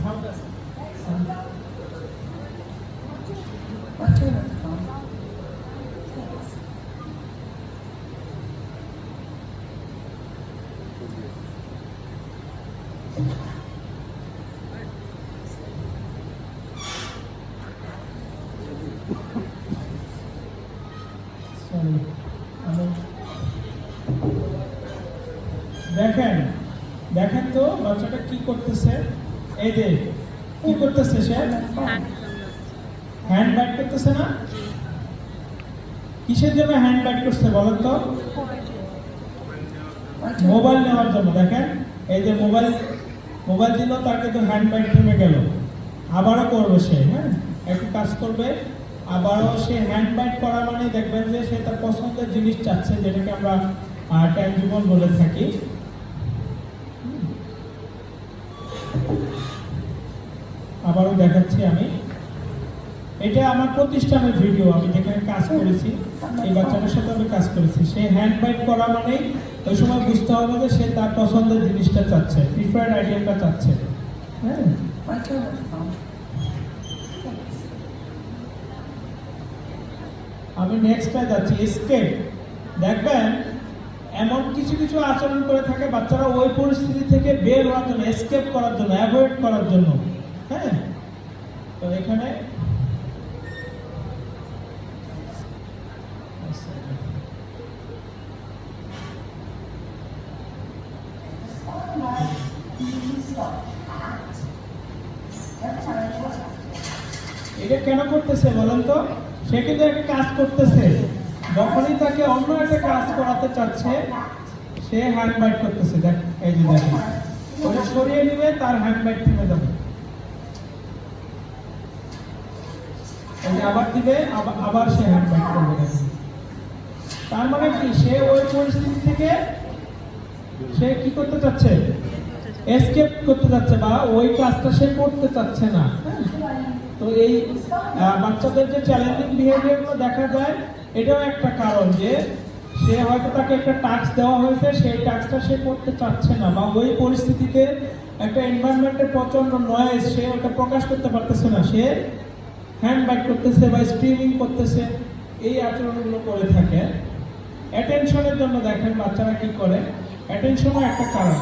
Sound আছে দেখেন দেখেন তো বাচ্চাটা কি করতেছে। এই যে কি করতেছে, সে হ্যান্ড বাইট করতেছে না? কিসের জন্য হ্যান্ড বাইট করছে বলেন তো? মোবাইল নেওয়ার জন্য। দেখেন এই যে মোবাইল দিল, তার কিন্তু হ্যান্ড বাইট থেমে গেল। আবারও করবে সে, হ্যাঁ একটু কাজ করবে, আবারও সে হ্যান্ড বাইট করা মানে দেখবেন যে সে তার পছন্দের জিনিস চাচ্ছে, যেটাকে আমরা ট্যানজিবল বলে থাকি। আবারও দেখাচ্ছি আমি, এটা আমার প্রতিষ্ঠানের ভিডিও, আমি যেখানে কাজ করেছি এই বাচ্চাটার সাথে আমি কাজ করেছি। সে হ্যান্ড বাইট করা মানে ওই সময় বুঝতে হবে যে সে তার পছন্দের জিনিসটা চাচ্ছে, প্রিফার্ড আইটেমটা চাচ্ছে। হ্যাঁ আমি নেক্সটে যাচ্ছি, এসকেপ। দেখবেন এমন কিছু কিছু আচরণ করে থাকে বাচ্চারা ওই পরিস্থিতি থেকে বের হওয়ার জন্য, এসকেপ করার জন্য, অ্যাভয়েড করার জন্য। হ্যাঁ তো এখানে এটা কেন করতেছে বলেন তো? সে কিন্তু একটা কাজ করতেছে, যখনই তাকে অন্য একটা কাজ করাতে চাচ্ছে সে হ্যান্ড বাইট করতেছে। দেখ এই যে দেখেন, ওটা সরিয়ে নিবে, তার হ্যান্ড বাইট থেমে যাবে। এই যে আবার দিবে, আবার সে হ্যান্ড বাইট করবে। তার মানে কি, সে ওই পরিস্থিতি থেকে সে কি করতে চাচ্ছে? এসকেপ করতে চাচ্ছে, বা ওই কাজটা সে করতে চাচ্ছে না। তো এই বাচ্চাদের যে চ্যালেঞ্জিং বিহেভিয়ারগুলো দেখা যায়, এটাও একটা কারণ যে সে হয়তো তাকে একটা টাস্ক দেওয়া হয়েছে, সেই টাস্কটা সে করতে চাচ্ছে না, বা ওই পরিস্থিতিতে একটা এনভায়রনমেন্টের প্রচন্ড নয়েজ, সে ওটা প্রকাশ করতে পারতেছে না, সে হ্যান্ড বাইট করতেছে বা স্ক্রিমিং করতেছে, এই আচরণগুলো করে থাকে। অ্যাটেনশনের জন্য দেখেন বাচ্চারা কি করে, অ্যাটেনশনও একটা কারণ।